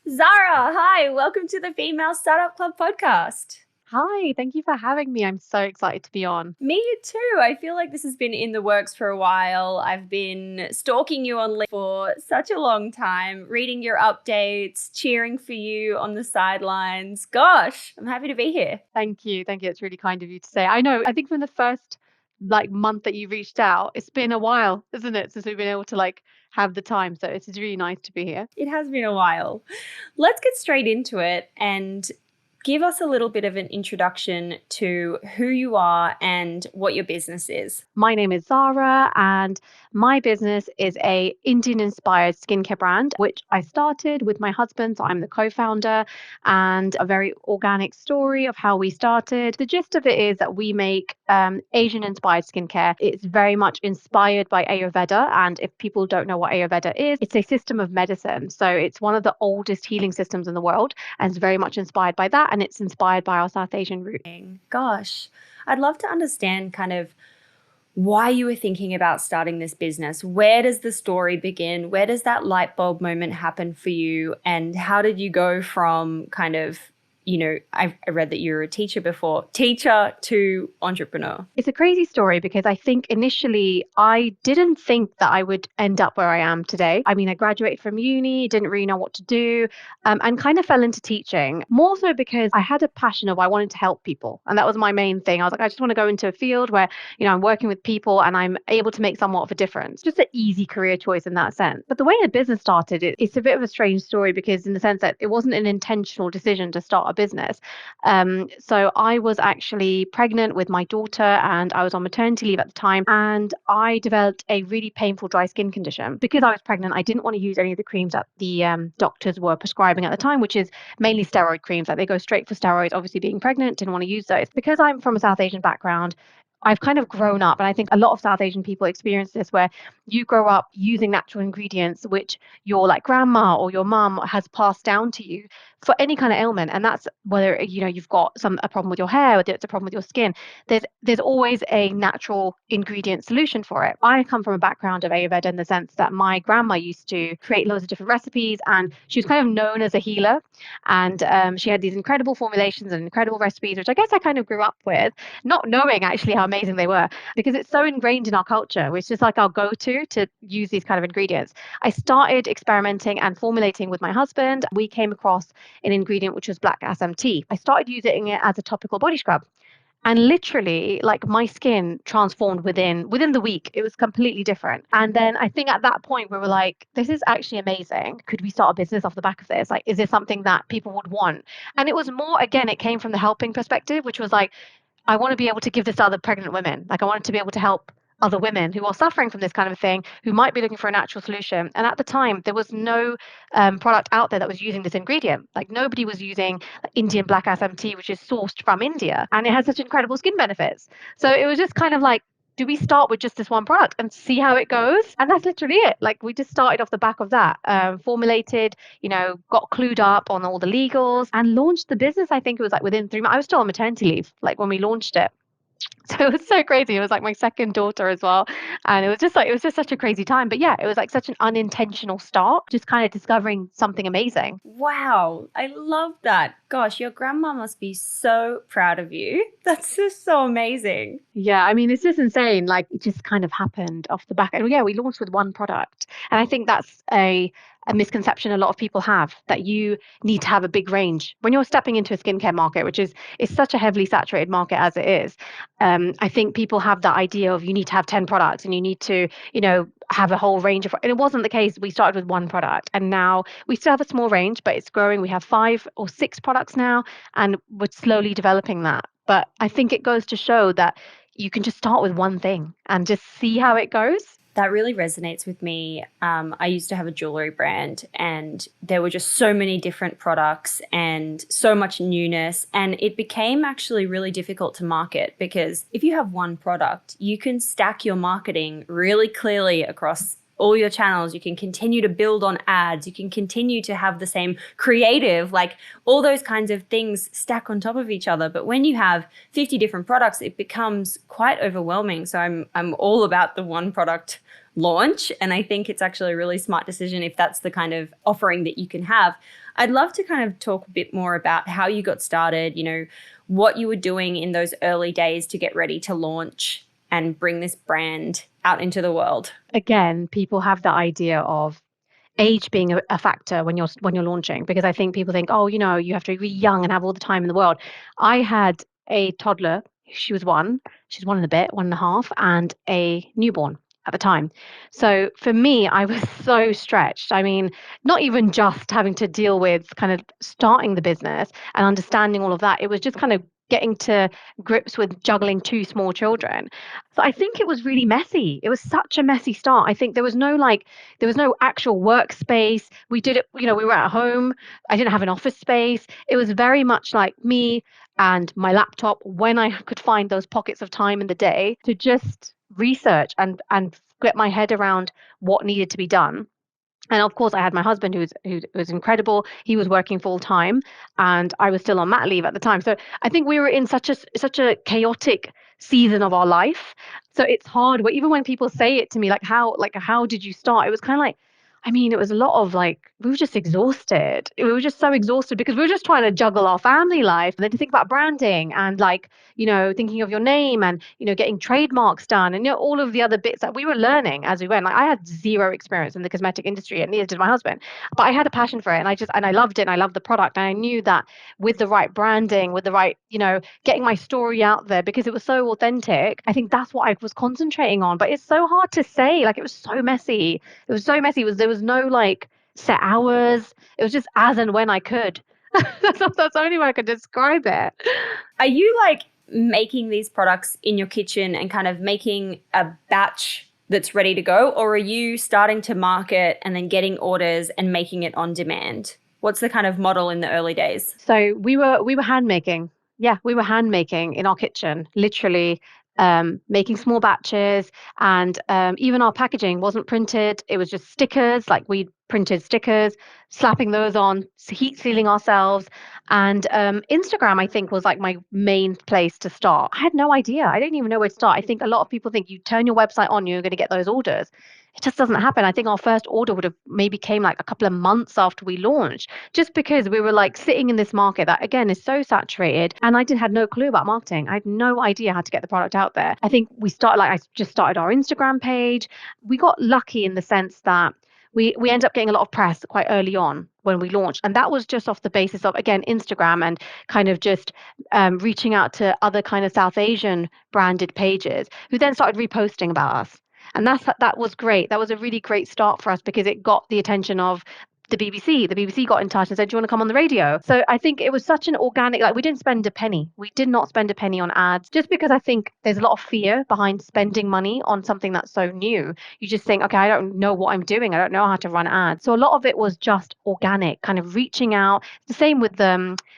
Zara, hi, welcome to the Female Startup Club podcast. Hi, thank you for having me. I'm so excited to be on. Me too. I feel like this has been in the works for a while. I've been stalking you on LinkedIn for such a long time, reading your updates, cheering for you on the sidelines. Gosh, I'm happy to be here. Thank you. Thank you. It's really kind of you to say. I know, I think from the first month that you reached out, it's been a while, isn't it, since we've been able to have the time. So it's really nice to be here. It has been a while. Let's get straight into it and give us a little bit of an introduction to who you are and what your business is. My name is Zara, and my business is a Indian-inspired skincare brand, which I started with my husband. So I'm the co-founder, and a very organic story of how we started. The gist of it is that we make Asian-inspired skincare. It's very much inspired by Ayurveda, and if people don't know what Ayurveda is, it's a system of medicine. So it's one of the oldest healing systems in the world, and it's very much inspired by that, and it's inspired by our South Asian roots. Gosh, I'd love to understand kind of why you were thinking about starting this business. Where does the story begin? Where does that light bulb moment happen for you? And how did you go from kind of, I read that you were a teacher before, teacher to entrepreneur? It's a crazy story because I think initially I didn't think that I would end up where I am today. I mean, I graduated from uni, didn't really know what to do, and kind of fell into teaching more so because I had a passion of I wanted to help people. And that was my main thing. I was like, I just want to go into a field where, I'm working with people and I'm able to make somewhat of a difference. Just an easy career choice in that sense. But the way the business started, it's a bit of a strange story because in the sense that it wasn't an intentional decision to start a business. So I was actually pregnant with my daughter and I was on maternity leave at the time. And I developed a really painful dry skin condition. Because I was pregnant, I didn't want to use any of the creams that the doctors were prescribing at the time, which is mainly steroid creams. Like they go straight for steroids, obviously being pregnant, didn't want to use those. Because I'm from a South Asian background, I've kind of grown up, and I think a lot of South Asian people experience this where you grow up using natural ingredients which your grandma or your mum has passed down to you for any kind of ailment. And that's whether you've got a problem with your hair, whether it's a problem with your skin. There's always a natural ingredient solution for it. I come from a background of Ayurveda in the sense that my grandma used to create loads of different recipes, and she was kind of known as a healer. And she had these incredible formulations and incredible recipes, which I guess I kind of grew up with, not knowing actually how amazing they were, because it's so ingrained in our culture, which is like our go-to to use these kind of ingredients. I started experimenting and formulating with my husband. We came across an ingredient which was black SMT. I started using it as a topical body scrub. And literally, my skin transformed within the week. It was completely different. And then I think at that point we were like, this is actually amazing. Could we start a business off the back of this? Like, is this something that people would want? And it was more, again, it came from the helping perspective, which was like, I want to be able to give this to other pregnant women. Like I wanted to be able to help other women who are suffering from this kind of thing, who might be looking for a natural solution. And at the time, there was no product out there that was using this ingredient. Like nobody was using Indian black SMT, which is sourced from India, and it has such incredible skin benefits. So it was just kind of like, do we start with just this one product and see how it goes? And that's literally it. Like we just started off the back of that, formulated, got clued up on all the legals and launched the business. I think it was within 3 months. I was still on maternity leave, when we launched it. So it was so crazy. It was my second daughter as well. And it was just such a crazy time. But yeah, it was such an unintentional start, just kind of discovering something amazing. Wow, I love that. Gosh, your grandma must be so proud of you. That's just so amazing. Yeah, I mean, it's just insane. It just kind of happened off the back. And yeah, we launched with one product. And I think that's a misconception a lot of people have, that you need to have a big range when you're stepping into a skincare market, which is such a heavily saturated market as it is. I think people have that idea of you need to have 10 products and you need to, have a whole range of, and it wasn't the case. We started with one product and now we still have a small range, but it's growing. We have 5 or 6 products now, and we're slowly developing that. But I think it goes to show that you can just start with one thing and just see how it goes. That really resonates with me. I used to have a jewelry brand and there were just so many different products and so much newness. And it became actually really difficult to market because if you have one product, you can stack your marketing really clearly across all your channels. You can continue to build on ads. You can continue to have the same creative, all those kinds of things stack on top of each other. But when you have 50 different products, it becomes quite overwhelming. So I'm all about the one product launch. And I think it's actually a really smart decision if that's the kind of offering that you can have. I'd love to kind of talk a bit more about how you got started, what you were doing in those early days to get ready to launch and bring this brand out into the world. Again, people have the idea of age being a factor when you're launching, because I think people think, oh, you have to be really young and have all the time in the world. I had a toddler. She's one and a bit, 1.5, and a newborn at the time. So for me, I was so stretched. I mean, not even just having to deal with kind of starting the business and understanding all of that. It was just kind of getting to grips with juggling two small children. So I think it was really messy. It was such a messy start. I think there was no actual workspace. We did it, we were at home. I didn't have an office space. It was very much like me and my laptop when I could find those pockets of time in the day to just research and get my head around what needed to be done. And of course, I had my husband who was incredible. He was working full time, and I was still on mat leave at the time. So I think we were in such a chaotic season of our life. So it's hard. Even when people say it to me, like how did you start? It was kind of like, I mean, it was a lot of like we were just exhausted. We were just so exhausted because we were just trying to juggle our family life, and then to think about branding and like thinking of your name and getting trademarks done and all of the other bits that we were learning as we went. Like I had zero experience in the cosmetic industry, and neither did my husband. But I had a passion for it, and I loved it, and I loved the product, and I knew that with the right branding, with the right getting my story out there because it was so authentic. I think that's what I was concentrating on. But it's so hard to say. Like it was so messy. It was so messy. There was no like set hours. It was just as and when I could. That's the only way I could describe it. Are you like making these products in your kitchen and kind of making a batch that's ready to go? Or are you starting to market and then getting orders and making it on demand? What's the kind of model in the early days? So we were hand making. Yeah, we were hand making in our kitchen, literally making small batches, and even our packaging wasn't printed. It was just stickers. Like we printed stickers, slapping those on, heat sealing ourselves, and Instagram I think was like my main place to start. I had no idea. I didn't even know where to start. I think a lot of people think you turn your website on, you're going to get those orders. It just doesn't happen. I think our first order would have maybe came like a couple of months after we launched, just because we were like sitting in this market that again is so saturated, and had no clue about marketing. I had no idea how to get the product out there. I think I just started our Instagram page. We got lucky in the sense that we ended up getting a lot of press quite early on when we launched, and that was just off the basis of again Instagram and kind of just reaching out to other kind of South Asian branded pages who then started reposting about us. And that was great. That was a really great start for us because it got the attention of the BBC. The BBC got in touch and said, "Do you want to come on the radio?" So I think it was such an organic, like we didn't spend a penny. We did not spend a penny on ads just because I think there's a lot of fear behind spending money on something that's so new. You just think, okay, I don't know what I'm doing. I don't know how to run ads. So a lot of it was just organic, kind of reaching out. The same with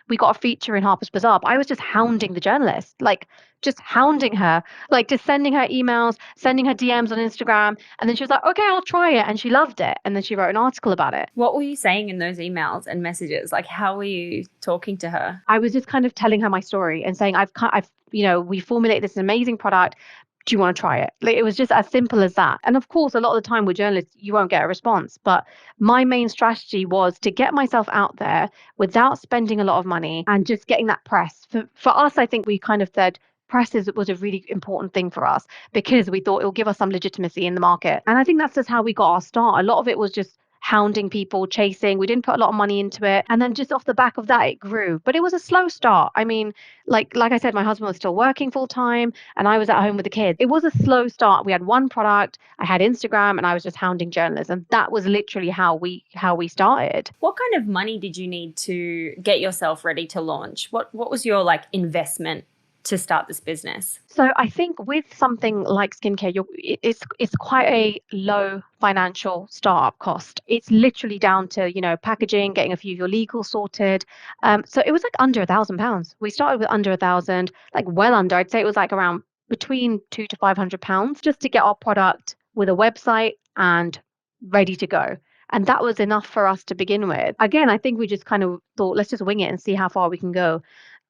we got a feature in Harper's Bazaar, but I was just hounding the journalist, like just hounding her, like just sending her emails, sending her DMs on Instagram. And then she was like, okay, I'll try it. And she loved it. And then she wrote an article about it. What were you saying in those emails and messages? Like, how were you talking to her? I was just kind of telling her my story and saying, we formulate this amazing product. Do you want to try it? Like, it was just as simple as that. And of course, a lot of the time with journalists, you won't get a response. But my main strategy was to get myself out there without spending a lot of money and just getting that press. For us, I think we kind of said, was a really important thing for us because we thought it will give us some legitimacy in the market. And I think that's just how we got our start. A lot of it was just hounding people, chasing. We didn't put a lot of money into it. And then just off the back of that, it grew. But it was a slow start. I mean, like I said, my husband was still working full time and I was at home with the kids. It was a slow start. We had one product, I had Instagram, and I was just hounding journalists. And that was literally how we started. What kind of money did you need to get yourself ready to launch? What was your like investment to start this business? So I think with something like skincare, it's quite a low financial startup cost. It's literally down to packaging, getting a few of your legal sorted. So it was like under £1,000. We started with under 1,000, like well under. I'd say it was like around between £200 to £500 just to get our product with a website and ready to go. And that was enough for us to begin with. Again, I think we just kind of thought, let's just wing it and see how far we can go.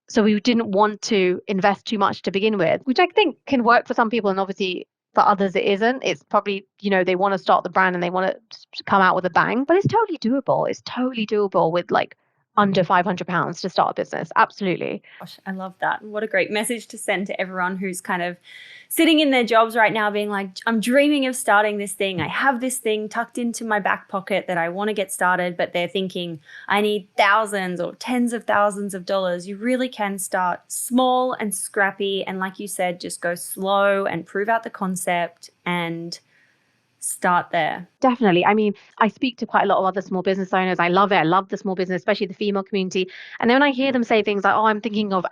So we didn't want to invest too much to begin with, which I think can work for some people. And obviously For others, it isn't. It's probably, they want to start the brand and they want to come out with a bang, but it's totally doable. It's totally doable with like under £500 to start a business. Absolutely. Gosh, I love that. What a great message to send to everyone who's kind of sitting in their jobs right now being like, I'm dreaming of starting this thing. I have this thing tucked into my back pocket that I want to get started, but they're thinking I need thousands or tens of thousands of dollars. You really can start small and scrappy. And like you said, just go slow and prove out the concept and start there. Definitely. I mean, I speak to quite a lot of other small business owners. I love it. I love the small business, especially the female community. And then when I hear them say things like, oh, I'm thinking of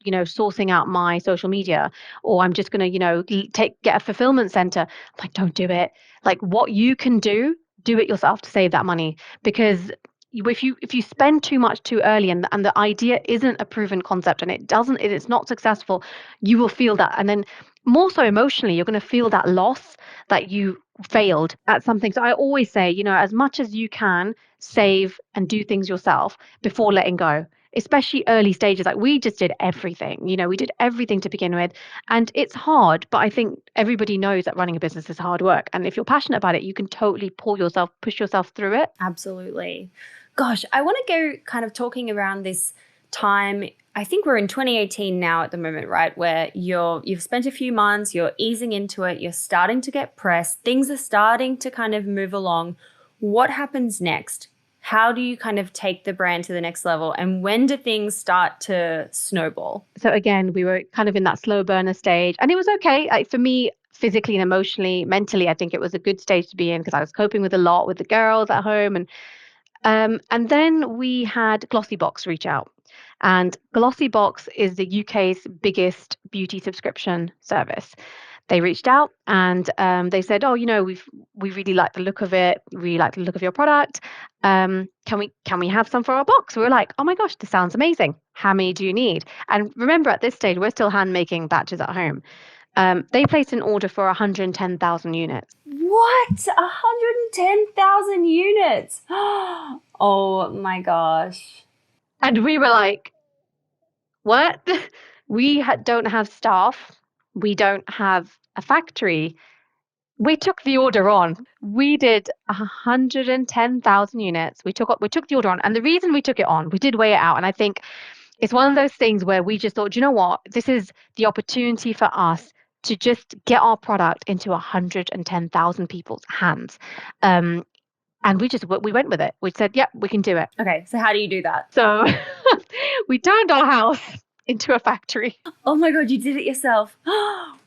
sourcing out my social media, or I'm just going to, get a fulfillment center. I'm like, don't do it. Like what you can do it yourself to save that money. Because if you spend too much too early and the idea isn't a proven concept and it's not successful, you will feel that. And then more so emotionally, you're going to feel that loss that you failed at something. So I always say, as much as you can, save and do things yourself before letting go, especially early stages. Like we just did everything, we did everything to begin with. And it's hard, but I think everybody knows that running a business is hard work. And if you're passionate about it, you can totally push yourself through it. Absolutely. Gosh, I want to go kind of talking around this time. I think we're in 2018 now at the moment, right? Where you've spent a few months, you're easing into it, you're starting to get press, things are starting to kind of move along. What happens next? How do you kind of take the brand to the next level? And when do things start to snowball? So again, we were kind of in that slow burner stage, and it was okay. Like for me, physically and emotionally, mentally, I think it was a good stage to be in because I was coping with a lot with the girls at home. And then we had Glossybox reach out. And Glossybox is the UK's biggest beauty subscription service. They reached out and they said, "Oh, we really like the look of it. We really like the look of your product. Can we have some for our box?" We were like, "Oh my gosh, this sounds amazing. How many do you need?" And remember, at this stage, we're still hand making batches at home. They placed an order for 110,000 units. What? 110,000 units? Oh my gosh. And we were like, what? We don't have staff. We don't have a factory. We took the order on. We did 110,000 units. We took the order on. And the reason we took it on, we did weigh it out. And I think it's one of those things where we just thought, you know what? This is the opportunity for us to just get our product into 110,000 people's hands. And we went with it. We said, yep, we can do it. Okay, so how do you do that? So we turned our house into a factory. Oh my God, you did it yourself.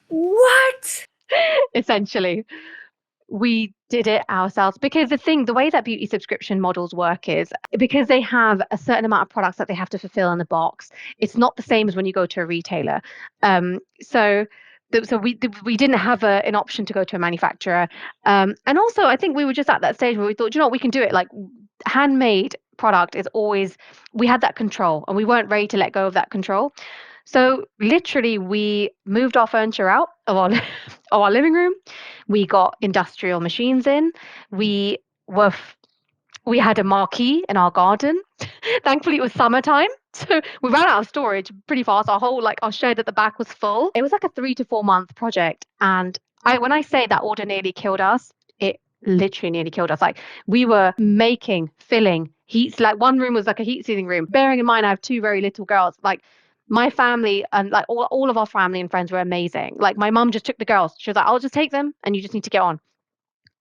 What? Essentially, we did it ourselves because the way that beauty subscription models work is because they have a certain amount of products that they have to fulfill in the box. It's not the same as when you go to a retailer. So we didn't have an option to go to a manufacturer. And also, I think we were just at that stage where we thought, we can do it. Like handmade product is always, we had that control and we weren't ready to let go of that control. So literally, we moved our furniture out of our living room. We got industrial machines in. We had a marquee in our garden. Thankfully, it was summertime, so we ran out of storage pretty fast. Our shed at the back was full. It was like a 3 to 4 month project, and when I say that order nearly killed us, it literally nearly killed us. Like we were filling heats. Like one room was like a heat sealing room. Bearing in mind, I have 2 very little girls. Like my family and like all of our family and friends were amazing. Like my mum just took the girls. She was like, "I'll just take them, and you just need to get on."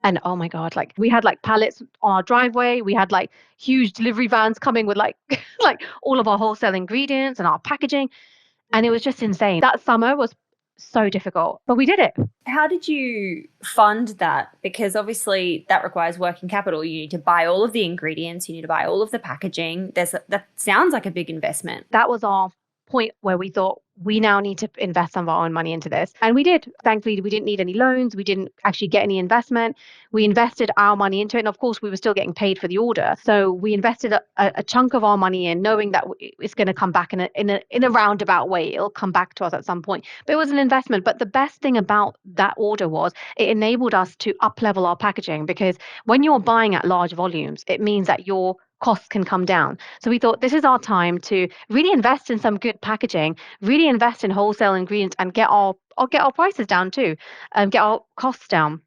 And oh my God, like we had like pallets on our driveway. We had like huge delivery vans coming with like like all of our wholesale ingredients and our packaging. And it was just insane. That summer was so difficult, but we did it. How did you fund that? Because obviously that requires working capital. You need to buy all of the ingredients. You need to buy all of the packaging. That sounds like a big investment. That was our point where we thought we now need to invest some of our own money into this. And we did. Thankfully, we didn't need any loans. We didn't actually get any investment. We invested our money into it. And of course, we were still getting paid for the order. So we invested a chunk of our money in, knowing that it's going to come back in a roundabout way. It'll come back to us at some point. But it was an investment. But the best thing about that order was it enabled us to up level our packaging, because when you're buying at large volumes, it means that your costs can come down. So we thought this is our time to really invest in some good packaging, really invest in wholesale ingredients, and get our prices down too, get our costs down.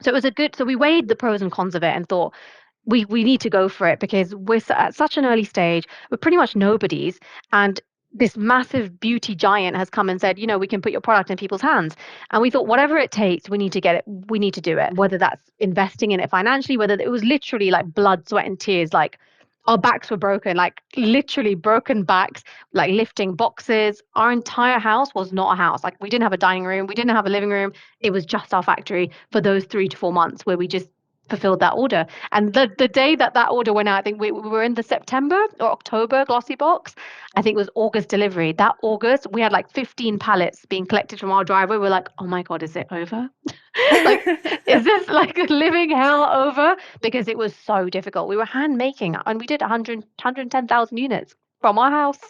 So it was a good. So we weighed the pros and cons of it and thought we need to go for it because at such an early stage. We're pretty much nobodies, and this massive beauty giant has come and said, we can put your product in people's hands. And we thought, whatever it takes, we need to get it. We need to do it. Whether that's investing in it financially, whether it was literally like blood, sweat, and tears, like our backs were broken, like literally broken backs, like lifting boxes. Our entire house was not a house. Like we didn't have a dining room, we didn't have a living room. It was just our factory for those 3 to 4 months where we just fulfilled that order. And the day that order went out, I think we were in the September or October glossy box. I think it was August delivery. That August, we had like 15 pallets being collected from our driveway. We're like, oh my God, is it over? Like, is this like a living hell over? Because it was so difficult. We were hand making and we did 110,000 units from our house.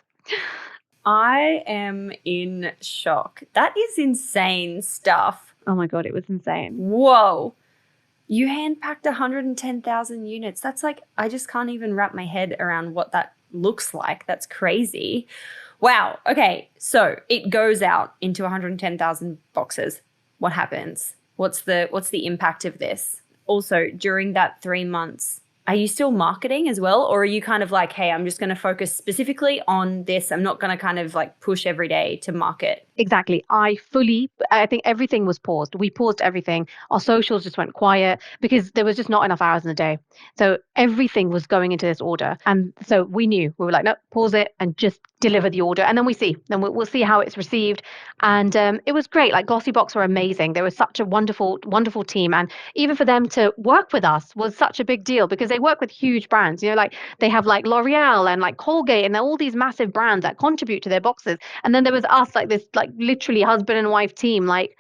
I am in shock. That is insane stuff. Oh my God, it was insane. Whoa. You hand packed 110,000 units. That's like, I just can't even wrap my head around what that looks like. That's crazy. Wow. Okay. So it goes out into 110,000 boxes. What happens? What's the impact of this? Also, during that 3 months, are you still marketing as well? Or are you kind of like, hey, I'm just going to focus specifically on this. I'm not going to kind of like push every day to market. Exactly. I think everything was paused. We paused everything. Our socials just went quiet because there was just not enough hours in the day. So everything was going into this order. And so we were like, no, pause it and just deliver the order. And then we'll see how it's received. And it was great. Like Glossybox were amazing. They were such a wonderful, wonderful team. And even for them to work with us was such a big deal because they work with huge brands, like they have like L'Oreal and like Colgate and all these massive brands that contribute to their boxes. And then there was us, like this, like literally husband and wife team, like,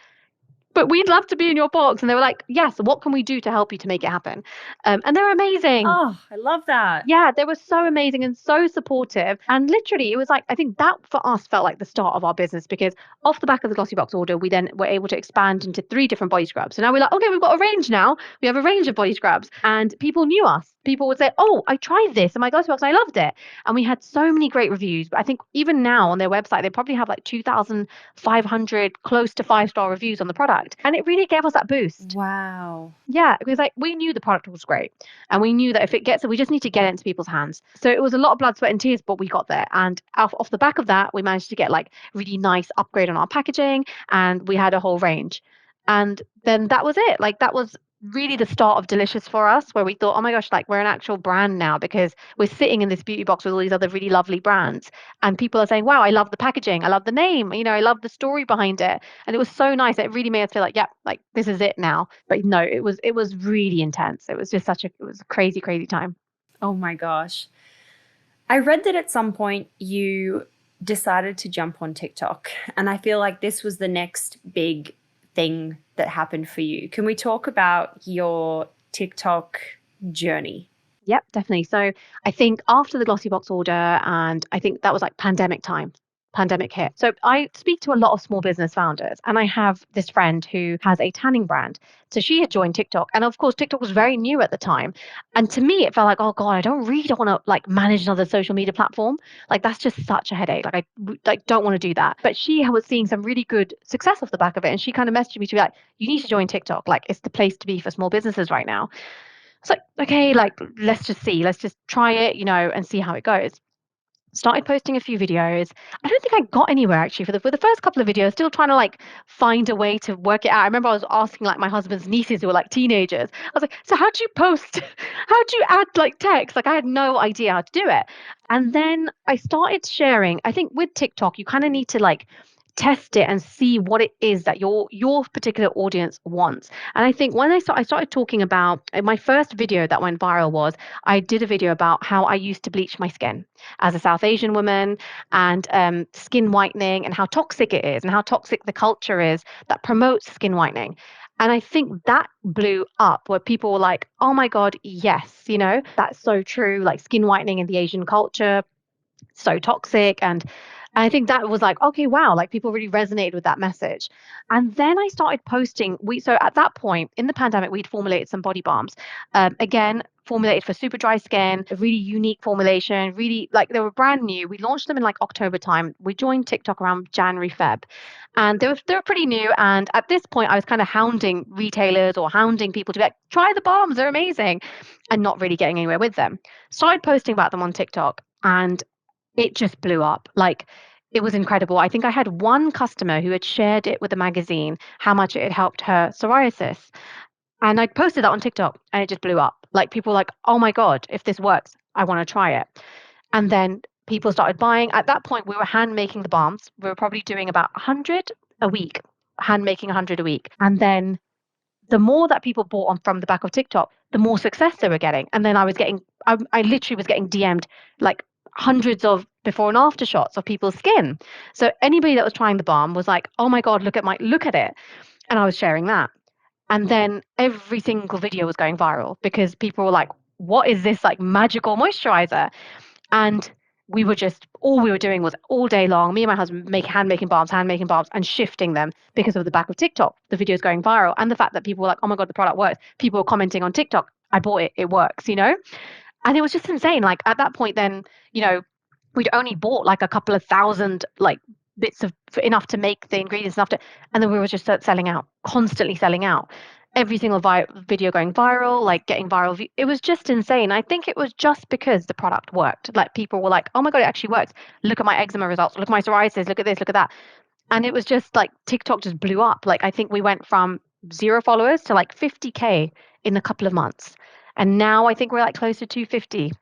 but we'd love to be in your box. And they were like, yes, what can we do to help you to make it happen? And they're amazing. Oh, I love that. Yeah, they were so amazing and so supportive. And literally, it was like, I think that for us felt like the start of our business because off the back of the Glossybox order, we then were able to expand into 3 different body scrubs. So now we're like, okay, we've got a range now. We have a range of body scrubs. And people knew us. People would say, oh, I tried this in my Glossybox and I loved it. And we had so many great reviews. But I think even now on their website, they probably have like 2,500 close to 5-star reviews on the product. And it really gave us that boost. Wow. Yeah, because like we knew the product was great. And we knew that if it gets it, we just need to get it into people's hands. So it was a lot of blood, sweat, and tears, but we got there. And off the back of that, we managed to get like really nice upgrade on our packaging and we had a whole range. And then that was it. Like that was really the start of Delhicious for us, where we thought, oh my gosh, like we're an actual brand now because we're sitting in this beauty box with all these other really lovely brands. And people are saying, wow, I love the packaging. I love the name. I love the story behind it. And it was so nice. It really made us feel like, yeah, like this is it now. But no, it was really intense. It was just it was a crazy, crazy time. Oh my gosh. I read that at some point you decided to jump on TikTok. And I feel like this was the next big thing that happened for you. Can we talk about your TikTok journey? Yep, definitely. So I think after the Glossybox order, and I think that was like pandemic time. Pandemic hit. So I speak to a lot of small business founders, and I have this friend who has a tanning brand. So she had joined TikTok, and of course TikTok was very new at the time. And to me, it felt like, oh God, I don't really want to like manage another social media platform. Like that's just such a headache. Like I don't want to do that. But she was seeing some really good success off the back of it, and she kind of messaged me to be like, you need to join TikTok. Like it's the place to be for small businesses right now. It's like, okay, like let's just try it, and see how it goes. Started posting a few videos. I don't think I got anywhere actually for the first couple of videos, still trying to like find a way to work it out. I remember I was asking like my husband's nieces who were like teenagers. I was like, so how do you post? How do you add like text? Like I had no idea how to do it. And then I started sharing. I think with TikTok, you kind of need to like test it and see what it is that your particular audience wants. And I think when I started talking about my first video that went viral was I did a video about how I used to bleach my skin as a South Asian woman and skin whitening and how toxic it is and how toxic the culture is that promotes skin whitening. And I think that blew up where people were like, oh my God, yes, that's so true. Like skin whitening in the Asian culture, so toxic. And I think that was like, okay, wow, like people really resonated with that message. And then I started posting. So at that point in the pandemic, we'd formulated some body balms. Again, formulated for super dry skin, a really unique formulation, really like they were brand new. We launched them in like October time. We joined TikTok around January, Feb. And they were pretty new. And at this point, I was kind of hounding retailers or hounding people to be like, try the balms, they're amazing, and not really getting anywhere with them. Started posting about them on TikTok and it just blew up. Like it was incredible. I think I had one customer who had shared it with a magazine, how much it had helped her psoriasis. And I posted that on TikTok and it just blew up. Like people were like, oh my God, if this works, I want to try it. And then people started buying. At that point, we were hand making the balms. We were probably doing about 100 a week, hand making 100 a week. And then the more that people bought on from the back of TikTok, the more success they were getting. And then I literally was getting DM'd like hundreds of before and after shots of people's skin. So anybody that was trying the balm was like, oh my God, look at it. And I was sharing that. And then every single video was going viral because people were like, what is this like magical moisturizer? And we were just all we were doing was all day long, me and my husband make hand making balms, and shifting them because of the back of TikTok, the videos going viral, and the fact that people were like, oh my God, the product works. People were commenting on TikTok, I bought it, it works, you know? And it was just insane. Like at that point, then, you know, we'd only bought like a couple of thousand like bits of enough to make the ingredients enough to, and then we were just selling out, constantly selling out. Every single video going viral, like getting viral. It was just insane. I think it was just because the product worked. Like people were like, oh my God, it actually works. Look at my eczema results. Look at my psoriasis. Look at this. Look at that. And it was just like TikTok just blew up. Like I think we went from 0 followers to like 50K in a couple of months. And now I think we're like close to 250.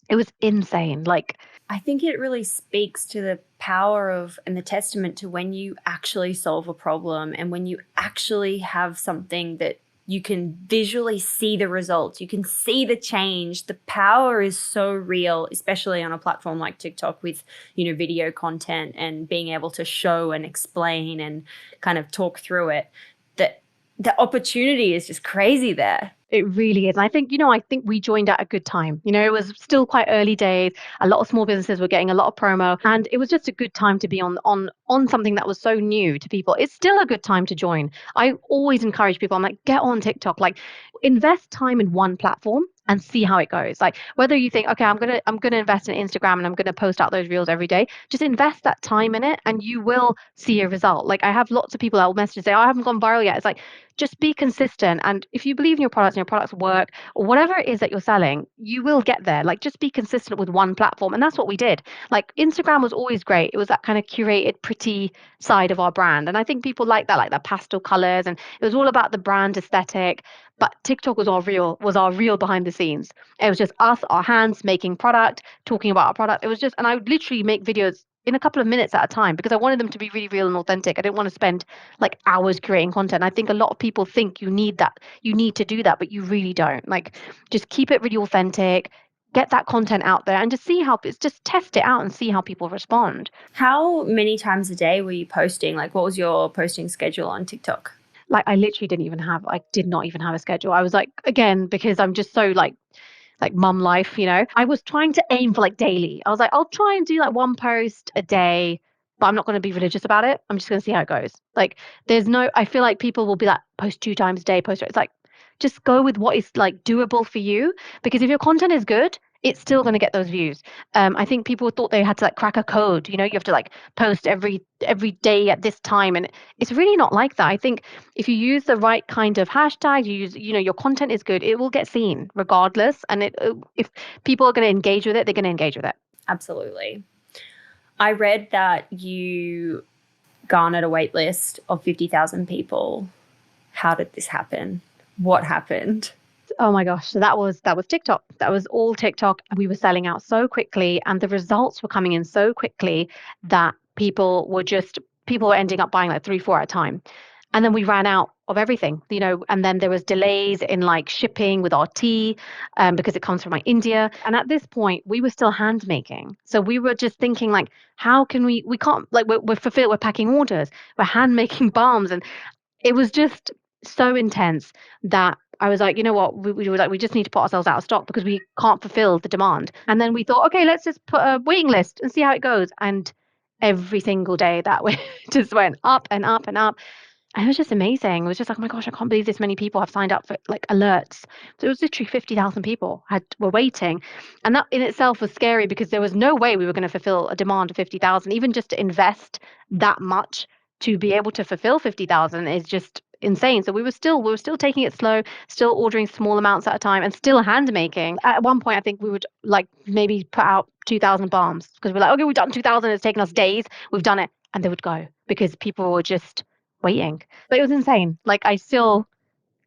It was insane. Like I think it really speaks to the power of and the testament to when you actually solve a problem and when you actually have something that you can visually see the results, you can see the change. The power is so real, especially on a platform like TikTok with, you know, video content and being able to show and explain and kind of talk through it, that the opportunity is just crazy there. it really is. And I think, I think we joined at a good time. It was still quite early days. A lot of small businesses were getting a lot of promo, and it was just a good time to be on something that was so new to people. It's still a good time to join. I always encourage people, I'm like, get on TikTok, like invest time in one platform and see how it goes. Like whether you think, okay, I'm gonna invest in Instagram and I'm gonna post out those reels every day, just invest that time in it and you will see a result. Like I have lots of people that will message and say, oh, I haven't gone viral yet. It's like, just be consistent. And if you believe in your products and your products work, or whatever it is that you're selling, you will get there. Like just be consistent with one platform. And that's what we did. Like Instagram was always great. It was that kind of curated, pretty side of our brand. And I think people like that pastel colors. And it was all about the brand aesthetic. But TikTok was our real behind the scenes. It was just us, our hands making product, talking about our product. It was just, and I would literally make videos in a couple of minutes at a time because I wanted them to be really real and authentic. I didn't want to spend like hours creating content. I think a lot of people think you need that, you need to do that, but you really don't. Like just keep it really authentic, get that content out there and just see how it's just test it out and see how people respond. How many times a day were you posting? Like what was your posting schedule on TikTok? Like I literally I did not even have a schedule. I was like, again, because I'm just so like mum life, I was trying to aim for like daily. I was like, I'll try and do like one post a day, but I'm not going to be religious about it. I'm just going to see how it goes. Like I feel like people will be like, post 2 times a day, it's like, just go with what is like doable for you. Because if your content is good, it's still going to get those views. I think people thought they had to like crack a code. You have to like post every day at this time, and it's really not like that. I think if you use the right kind of hashtag, your content is good, it will get seen regardless. And if people are going to engage with it, they're going to engage with it. Absolutely. I read that you garnered a wait list of 50,000 people. How did this happen? What happened? Oh my gosh. So that was TikTok. That was all TikTok. We were selling out so quickly and the results were coming in so quickly that people were ending up buying like 3, 4 at a time. And then we ran out of everything, and then there was delays in like shipping with our tea because it comes from like India. And at this point we were still hand making. So we were just thinking like, how can we can't, like we're fulfilled, we're packing orders, we're hand making balms. And it was just so intense that I was like, you know what, we were like, we just need to put ourselves out of stock because we can't fulfill the demand. And then we thought, okay, let's just put a waiting list and see how it goes. And every single day that just went up and up and up. And it was just amazing. It was just like, oh my gosh, I can't believe this many people have signed up for like alerts. So it was literally 50,000 people were waiting. And that in itself was scary because there was no way we were going to fulfill a demand of 50,000. Even just to invest that much to be able to fulfill 50,000 is just insane. So we were still taking it slow, still ordering small amounts at a time and still hand making. At one point, I think we would like maybe put out 2,000 balms because we're like, okay, we've done 2,000. It's taken us days. We've done it. And they would go because people were just waiting. But it was insane. Like I still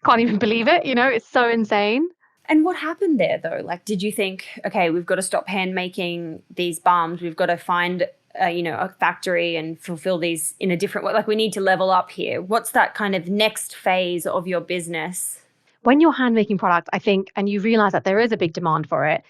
can't even believe it. It's so insane. And what happened there though? Like, did you think, okay, we've got to stop hand making these balms. We've got to find, a factory and fulfill these in a different way. Like, we need to level up here. What's that kind of next phase of your business? When you're hand making products, I think, and you realize that there is a big demand for it,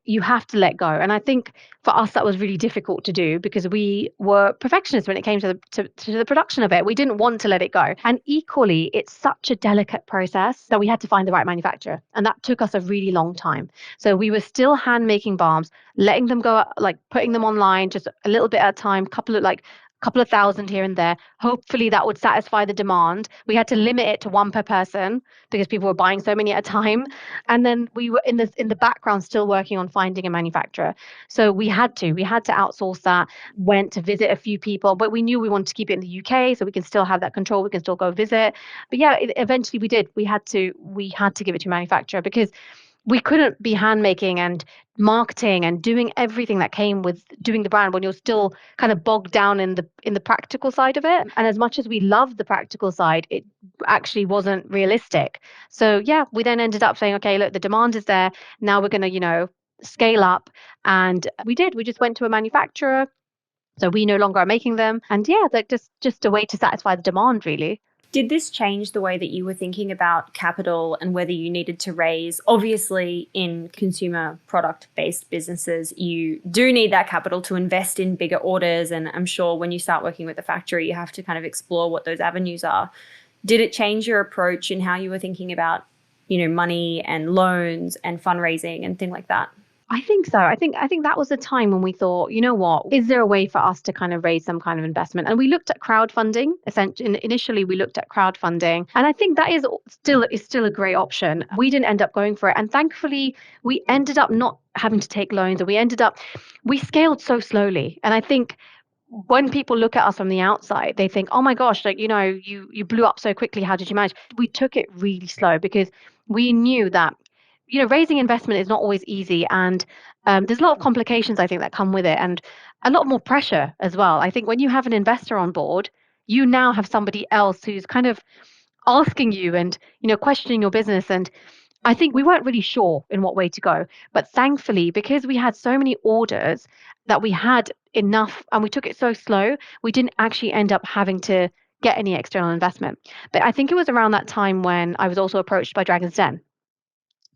you have to let go. And I think for us, that was really difficult to do because we were perfectionists when it came to the production of it. We didn't want to let it go. And equally, it's such a delicate process that we had to find the right manufacturer. And that took us a really long time. So we were still hand making balms, letting them go, like putting them online just a little bit at a time, couple of thousand here and there. Hopefully that would satisfy the demand. We had to limit it to one per person because people were buying so many at a time. And then we were in the background still working on finding a manufacturer. So we had to outsource that, went to visit a few people, but we knew we wanted to keep it in the UK so we can still have that control, we can still go visit. But yeah, eventually we did. We had to give it to a manufacturer because we couldn't be hand making and marketing and doing everything that came with doing the brand when you're still kind of bogged down in the practical side of it. And as much as we loved the practical side, it actually wasn't realistic. So yeah, we then ended up saying, okay, look, the demand is there. Now we're going to, scale up. And we did. We just went to a manufacturer. So we no longer are making them. And yeah, like just a way to satisfy the demand, really. Did this change the way that you were thinking about capital and whether you needed to raise? Obviously, in consumer product based businesses, you do need that capital to invest in bigger orders. And I'm sure when you start working with a factory, you have to kind of explore what those avenues are. Did it change your approach in how you were thinking about, money and loans and fundraising and things like that? I think so. I think that was a time when we thought, you know what, is there a way for us to kind of raise some kind of investment? And we looked at crowdfunding. Essentially, initially we looked at crowdfunding, and I think that is still a great option. We didn't end up going for it, and thankfully we ended up not having to take loans, and we scaled so slowly. And I think when people look at us from the outside, they think, "Oh my gosh, like you blew up so quickly. How did you manage?" We took it really slow because we knew that raising investment is not always easy, and there's a lot of complications I think that come with it, and a lot more pressure as well. I think when you have an investor on board, you now have somebody else who's kind of asking you and questioning your business. And I think we weren't really sure in what way to go. But thankfully, because we had so many orders that we had enough and we took it so slow, we didn't actually end up having to get any external investment. But I think it was around that time when I was also approached by Dragon's Den.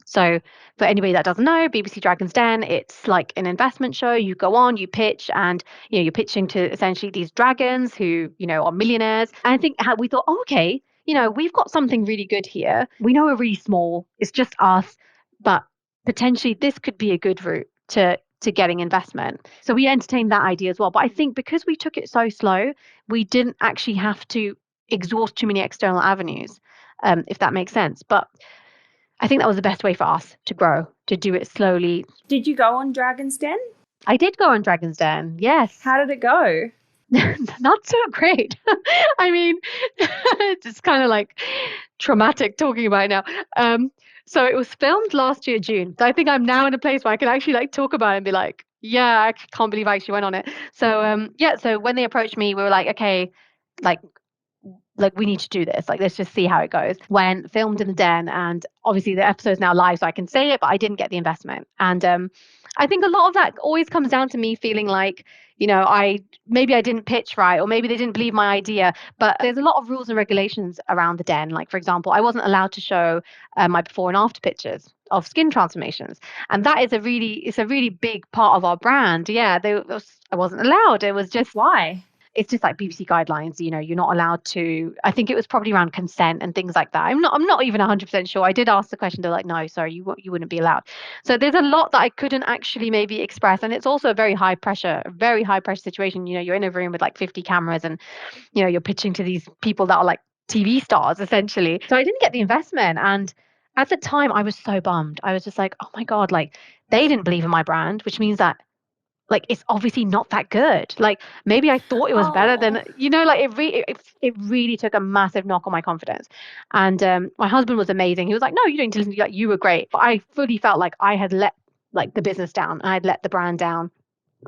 So, for anybody that doesn't know, BBC Dragon's Den, it's like an investment show. You go on, you pitch, and you're pitching to essentially these dragons who are millionaires. And I think how we thought, oh, okay, we've got something really good here. We know we're really small; it's just us, but potentially this could be a good route to getting investment. So we entertained that idea as well. But I think because we took it so slow, we didn't actually have to exhaust too many external avenues, if that makes sense. But I think that was the best way for us to grow, to do it slowly. Did you go on Dragon's Den? I did go on Dragon's Den, yes. How did it go? Not so great. I mean, it's just kind of like traumatic talking about it now. So it was filmed last year, June. So I think I'm now in a place where I can actually like talk about it and be like, yeah, I can't believe I actually went on it. So yeah, so when they approached me, we were like, okay, like we need to do this. Like, let's just see how it goes. When filmed in the den, and obviously the episode's now live, so I can say it, but I didn't get the investment. And I think a lot of that always comes down to me feeling like, maybe I didn't pitch right, or maybe they didn't believe my idea. But there's a lot of rules and regulations around the den. Like, for example, I wasn't allowed to show my before and after pictures of skin transformations, and that is it's a really big part of our brand. Yeah, I wasn't allowed. It was just Why? it's just like BBC guidelines, you're not allowed to, I think it was probably around consent and things like that. I'm not even 100% sure. I did ask the question. They're like, no, sorry, you wouldn't be allowed. So there's a lot that I couldn't actually maybe express. And it's also a very high pressure situation. You're in a room with like 50 cameras and, you're pitching to these people that are like TV stars essentially. So I didn't get the investment. And at the time I was so bummed. I was just like, oh my God, like they didn't believe in my brand, which means that like it's obviously not that good. Like maybe I thought it was better Oh. than, like it really took a massive knock on my confidence. And my husband was amazing. He was like, no, you don't need to listen to you. Like, you were great. But I fully felt like I had let like the business down. I had let the brand down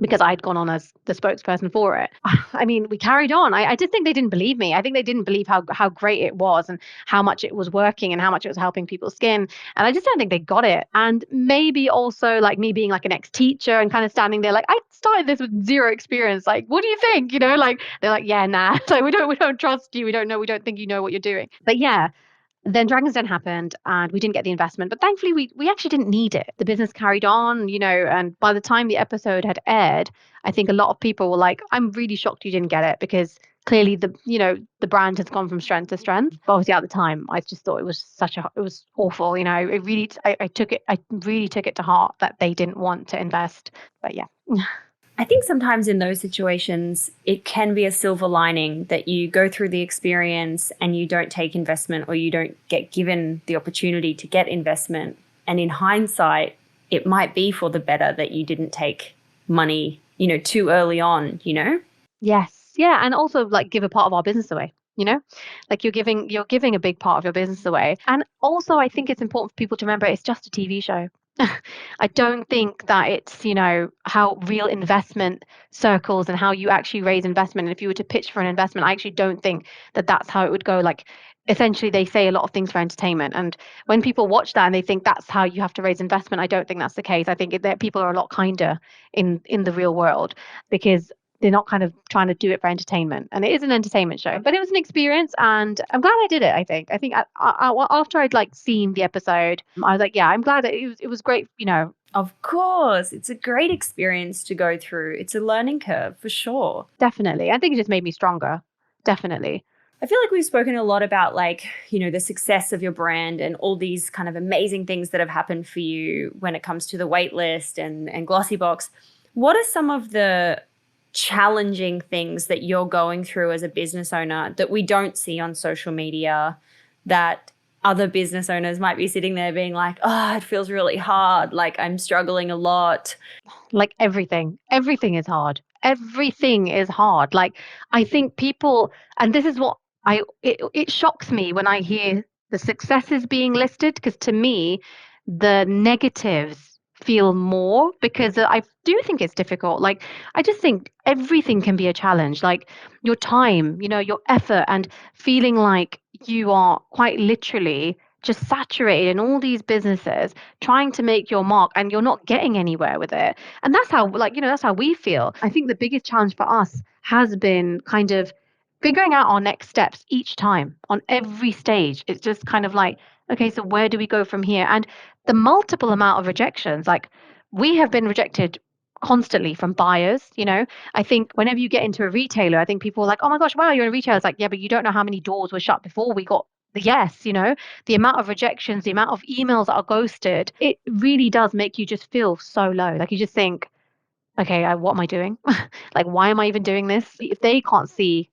because I'd gone on as the spokesperson for it. I mean, we carried on. I just think they didn't believe me. I think they didn't believe how great it was and how much it was working and how much it was helping people's skin. And I just don't think they got it. And maybe also like me being like an ex-teacher and kind of standing there like, I started this with zero experience. Like, what do you think? Like they're like, yeah, nah. Like we don't trust you. We don't think you know what you're doing. But yeah, then Dragon's Den happened and we didn't get the investment, but thankfully we actually didn't need it. The business carried on, and by the time the episode had aired, I think a lot of people were like, I'm really shocked you didn't get it because clearly the brand has gone from strength to strength. But obviously at the time I just thought it was awful. I really took it to heart that they didn't want to invest. But yeah. I think sometimes in those situations, it can be a silver lining that you go through the experience and you don't take investment or you don't get given the opportunity to get investment. And in hindsight, it might be for the better that you didn't take money, too early on, Yes. Yeah. And also like give a part of our business away, like you're giving a big part of your business away. And also I think it's important for people to remember it's just a TV show. I don't think that it's, how real investment circles and how you actually raise investment. And if you were to pitch for an investment, I actually don't think that that's how it would go. Like essentially they say a lot of things for entertainment. And when people watch that and they think that's how you have to raise investment, I don't think that's the case. I think that people are a lot kinder in the real world because they're not kind of trying to do it for entertainment. And it is an entertainment show, but it was an experience and I'm glad I did it. I think after I'd like seen the episode, I was like, yeah, I'm glad that it was great, Of course, it's a great experience to go through. It's a learning curve for sure. definitely. I think it just made me stronger. Definitely. I feel like we've spoken a lot about the success of your brand and all these kind of amazing things that have happened for you when it comes to the waitlist and Glossybox. What are some of the challenging things that you're going through as a business owner that we don't see on social media that other business owners might be sitting there being like, oh, it feels really hard. Like I'm struggling a lot. Like everything is hard. Everything is hard. Like I think people, and this is what it shocks me when I hear the successes being listed because to me the negatives feel more because I do think it's difficult. Like I just think everything can be a challenge. Like your time, your effort and feeling like you are quite literally just saturated in all these businesses trying to make your mark and you're not getting anywhere with it. And that's how that's how we feel. I think the biggest challenge for us has been kind of figuring out our next steps each time on every stage. It's just kind of like, okay, so where do we go from here? And the multiple amount of rejections, like we have been rejected constantly from buyers. I think whenever you get into a retailer, I think people are like, oh my gosh, wow, you're in a retailer. It's like, yeah, but you don't know how many doors were shut before we got the yes. The amount of rejections, the amount of emails that are ghosted, it really does make you just feel so low. Like you just think, okay, what am I doing? Like, why am I even doing this? If they don't see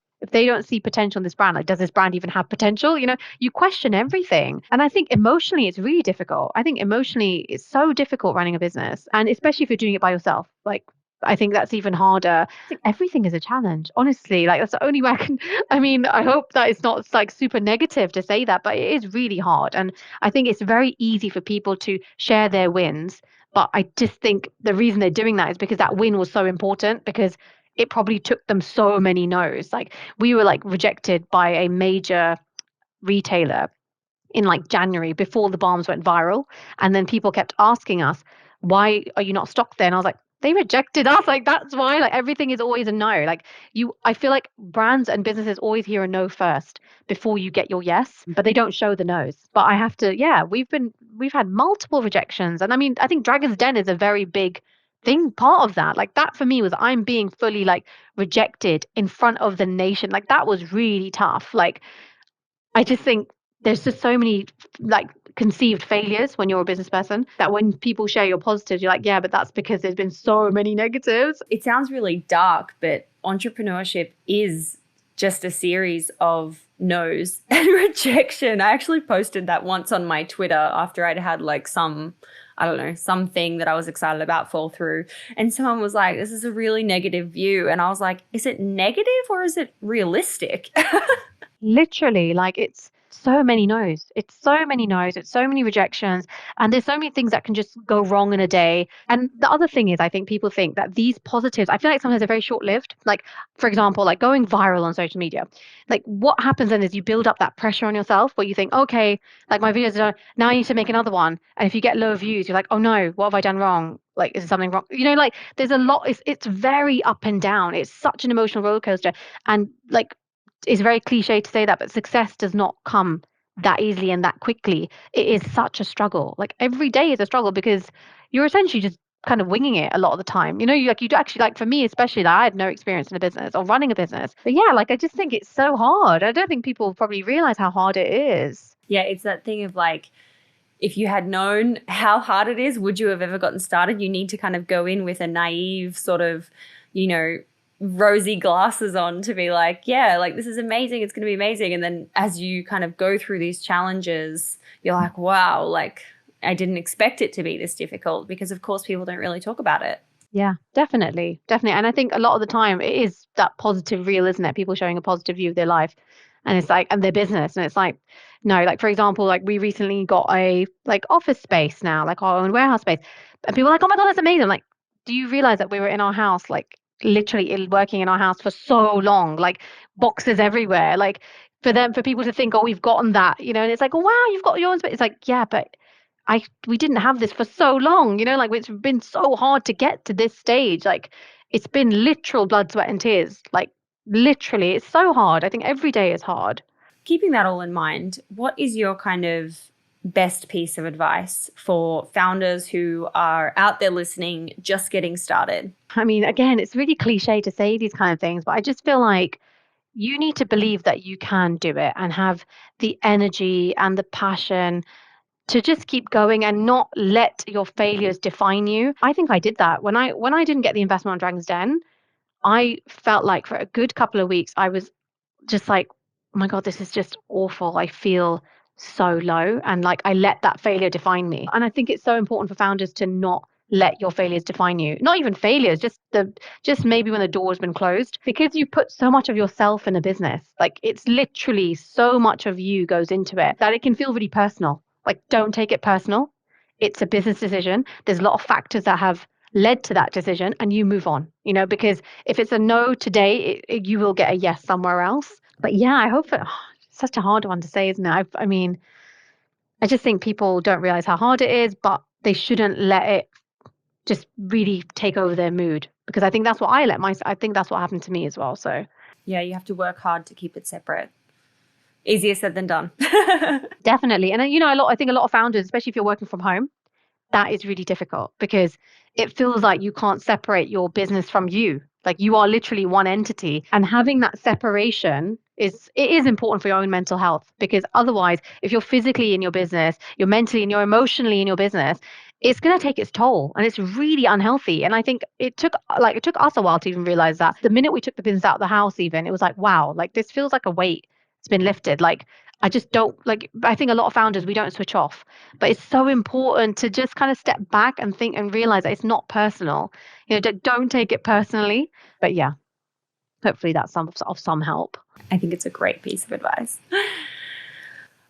potential in this brand, like, does this brand even have potential? You question everything. And I think emotionally, it's really difficult. I think emotionally, it's so difficult running a business. And especially if you're doing it by yourself. Like, I think that's even harder. I think everything is a challenge, honestly. Like, that's the only way I can. I mean, I hope that it's not like super negative to say that, but it is really hard. And I think it's very easy for people to share their wins but I just think the reason they're doing that is because that win was so important because it probably took them so many no's. Like we were like rejected by a major retailer in like January before the balms went viral. And then people kept asking us, why are you not stocked there? And I was like, they rejected us. Like that's why like everything is always a no. Like I feel like brands and businesses always hear a no first before you get your yes, but they don't show the no's. But I have to, yeah, we've had multiple rejections. And I mean, I think Dragon's Den is a very big part of that. Like that for me was I'm being fully like rejected in front of the nation. Like that was really tough. Like I just think there's just so many like conceived failures when you're a business person that when people share your positives, you're like, yeah, but that's because there's been so many negatives. It sounds really dark, but entrepreneurship is just a series of no's and rejection. I actually posted that once on my Twitter after I'd had like some, I don't know, something that I was excited about fall through. And someone was like, this is a really negative view. And I was like, is it negative or is it realistic? Literally, like it's so many no's. It's so many no's. It's so many rejections. And there's so many things that can just go wrong in a day. And the other thing is, I think people think that these positives, I feel like sometimes they're very short lived. Like, for example, like going viral on social media. Like, what happens then is you build up that pressure on yourself where you think, okay, like my videos are now I need to make another one. And if you get low views, you're like, oh no, what have I done wrong? Like, is there something wrong? You know, like there's a lot, it's very up and down. It's such an emotional roller coaster. And like, it's very cliche to say that, but success does not come that easily and that quickly. It is such a struggle. Like every day is a struggle because you're essentially just kind of winging it a lot of the time. You know, you do actually like for me, especially that I had no experience in a business or running a business. But yeah, like I just think it's so hard. I don't think people probably realize how hard it is. Yeah, it's that thing of like, if you had known how hard it is, would you have ever gotten started? You need to kind of go in with a naive sort of, you know, rosy glasses on to be like, yeah, like this is amazing. It's going to be amazing. And then as you kind of go through these challenges, you're like, wow, like I didn't expect it to be this difficult because of course people don't really talk about it. Yeah, definitely. Definitely. And I think a lot of the time it is that positive reel, isn't it? People showing a positive view of their life and it's like, and their business. And it's like, no, like for example, like we recently got a like office space now, like our own warehouse space. And people are like, oh my God, that's amazing. I'm like, do you realize that we were in our house, like literally working in our house for so long, like boxes everywhere, like for people to think, oh, we've gotten that, you know, and it's like, oh, wow, you've got your own space. It's like, yeah, but we didn't have this for so long, you know, like it's been so hard to get to this stage. Like it's been literal blood, sweat, and tears. Like literally, it's so hard. I think every day is hard. Keeping that all in mind, what is your kind of best piece of advice for founders who are out there listening, just getting started? I mean, again, it's really cliche to say these kind of things, but I just feel like you need to believe that you can do it and have the energy and the passion to just keep going and not let your failures define you. I think I did that when I didn't get the investment on Dragon's Den. I felt like for a good couple of weeks, I was just like, oh my God, this is just awful. I feel so low. And like, I let that failure define me. And I think it's so important for founders to not let your failures define you. Not even failures, just maybe when the door has been closed, because you put so much of yourself in a business. Like it's literally so much of you goes into it that it can feel really personal. Like, don't take it personal. It's a business decision. There's a lot of factors that have led to that decision and you move on, you know, because if it's a no today, you will get a yes somewhere else. But yeah, I hope it's such a hard one to say, isn't it? I mean, I just think people don't realize how hard it is, but they shouldn't let it just really take over their mood because I think that's what I think that's what happened to me as well. So Yeah, you have to work hard to keep it separate. Easier said than done. definitely. And you know, I think a lot of founders, especially if you're working from home, that is really difficult because it feels like you can't separate your business from you. Like you are literally one entity. And having that separation is important for your own mental health because otherwise, if you're physically in your business, you're mentally and you're emotionally in your business, it's going to take its toll and it's really unhealthy. And I think it took us a while to even realize that. The minute we took the business out of the house, even, it was like, wow, like this feels like a weight. It's been lifted. Like I just don't like, I think a lot of founders, we don't switch off, but it's so important to just kind of step back and think and realize that it's not personal. You know, don't take it personally. But yeah, hopefully that's of some help. I think it's a great piece of advice.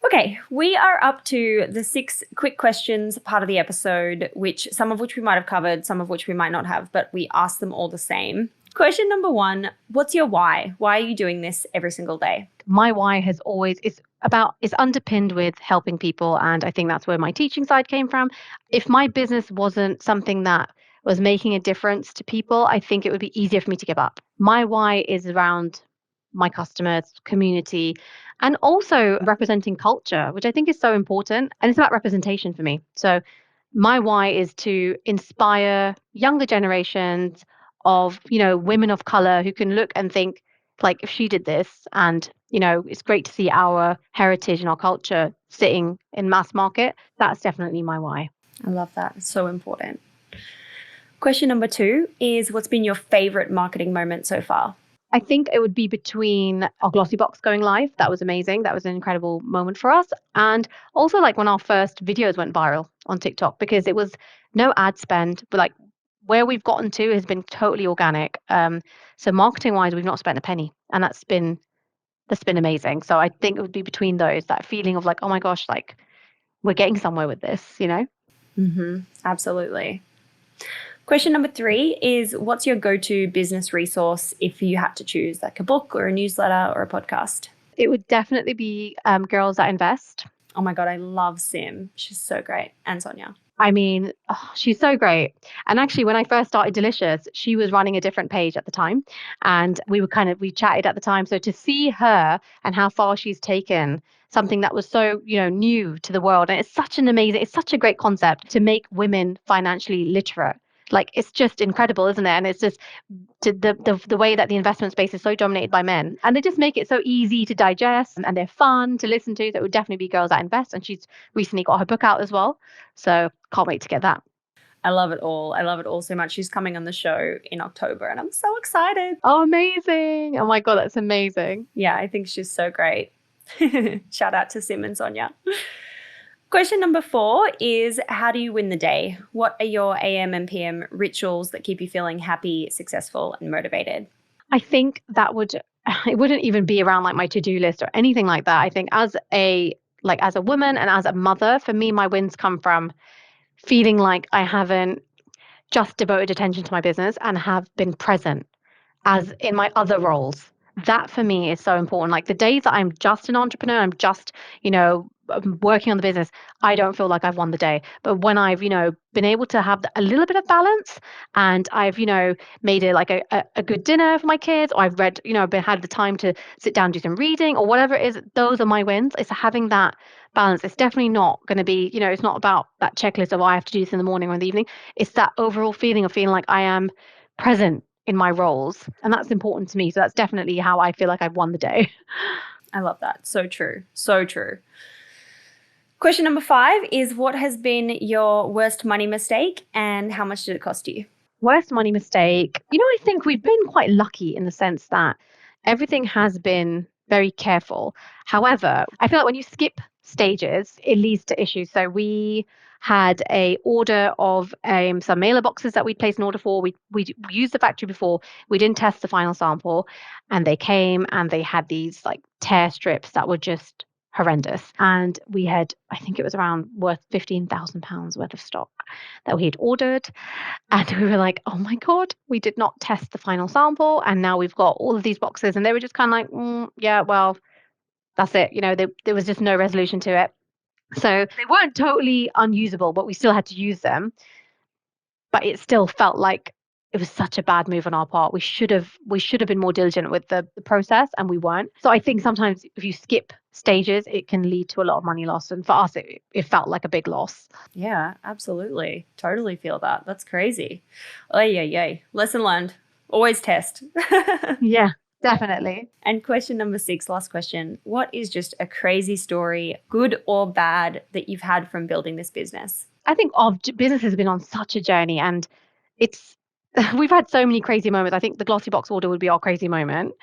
Okay, we are up to the 6 quick questions part of the episode, which some of which we might have covered, some of which we might not have, but we ask them all the same. Question number 1, what's your why? Why are you doing this every single day? My why has always it's underpinned with helping people. And I think that's where my teaching side came from. If my business wasn't something that was making a difference to people, I think it would be easier for me to give up. My why is around my customers, community, and also representing culture, which I think is so important. And it's about representation for me. So My why is to inspire younger generations of, women of color who can look and think, like, if she did this, and, it's great to see our heritage and our culture sitting in mass market. That's definitely my why. I love that. It's so important. Question number 2 is, what's been your favorite marketing moment so far? I think it would be between our glossy box going live. That was amazing. That was an incredible moment for us. And also like when our first videos went viral on TikTok, because it was no ad spend, but like where we've gotten to has been totally organic. So marketing wise, we've not spent a penny, and that's been amazing. So I think it would be between those, that feeling of like, oh my gosh, like we're getting somewhere with this. Absolutely. Question number 3 is, what's your go-to business resource if you had to choose, like a book or a newsletter or a podcast? It would definitely be Girls That Invest. Oh my God, I love Sim. She's so great. And Sonia. I mean, she's so great. And actually, when I first started Delhicious, she was running a different page at the time. And we chatted at the time. So to see her and how far she's taken something that was so, new to the world. And it's such a great concept to make women financially literate. Like, it's just incredible, isn't it? And it's just the way that the investment space is so dominated by men, and they just make it so easy to digest, and they're fun to listen to. So it would definitely be Girls That Invest. And she's recently got her book out as well. So can't wait to get that. I love it all. I love it all so much. She's coming on the show in October and I'm so excited. Oh, amazing. Oh my God, that's amazing. Yeah, I think she's so great. Shout out to Sim and Sonia. Question number 4 is, how do you win the day? What are your AM and PM rituals that keep you feeling happy, successful, and motivated? I think it wouldn't even be around like my to-do list or anything like that. I think as a woman and as a mother, for me, my wins come from feeling like I haven't just devoted attention to my business and have been present as in my other roles. That for me is so important. Like the days that I'm just an entrepreneur, I'm just, working on the business, I don't feel like I've won the day. But when I've, been able to have a little bit of balance, and I've, made it like a good dinner for my kids, or I've read, had the time to sit down, do some reading or whatever it is, those are my wins. It's having that balance. It's definitely not going to be, it's not about that checklist of, I have to do this in the morning or in the evening. It's that overall feeling of feeling like I am present in my roles. And that's important to me. So that's definitely how I feel like I've won the day. I love that. So true. So true. Question number 5 is, what has been your worst money mistake and how much did it cost you? Worst money mistake. I think we've been quite lucky in the sense that everything has been very careful. However, I feel like when you skip stages, it leads to issues. So we had a order of some mailer boxes that we'd placed an order for. We used the factory before. We didn't test the final sample, and they came and they had these like tear strips that were just horrendous. And we had, I think it was around worth £15,000 worth of stock that we had ordered. And we were like, oh my God, we did not test the final sample. And now we've got all of these boxes. And they were just kind of like, yeah, well, that's it. There was just no resolution to it. So they weren't totally unusable, but we still had to use them. But it still felt like it was such a bad move on our part. We should have been more diligent with the process, and we weren't. So I think sometimes if you skip stages, it can lead to a lot of money loss. And for us, it felt like a big loss. Yeah, absolutely. Totally feel that. That's crazy. Oh, yeah. Lesson learned. Always test. Yeah, definitely. And question number 6, last question. What is just a crazy story, good or bad, that you've had from building this business? I think our business has been on such a journey, and it's we've had so many crazy moments. I think the glossy box order would be our crazy moment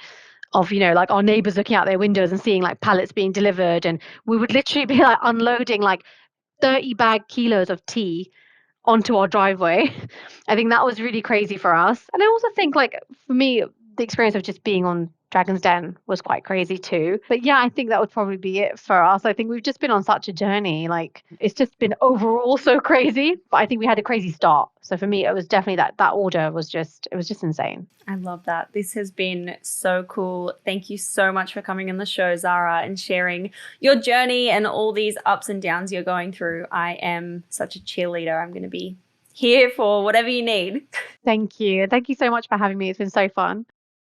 of, like our neighbors looking out their windows and seeing like pallets being delivered, and we would literally be like unloading like 30 kilos of tea onto our driveway. I think that was really crazy for us. And I also think like for me, the experience of just being on Dragon's Den was quite crazy too. But yeah, I think that would probably be it for us. I think we've just been on such a journey. Like it's just been overall so crazy. But I think we had a crazy start. So for me, it was definitely that order was just insane. I love that. This has been so cool. Thank you so much for coming on the show, Zara, and sharing your journey and all these ups and downs you're going through. I am such a cheerleader. I'm going to be here for whatever you need. Thank you. Thank you so much for having me. It's been so fun.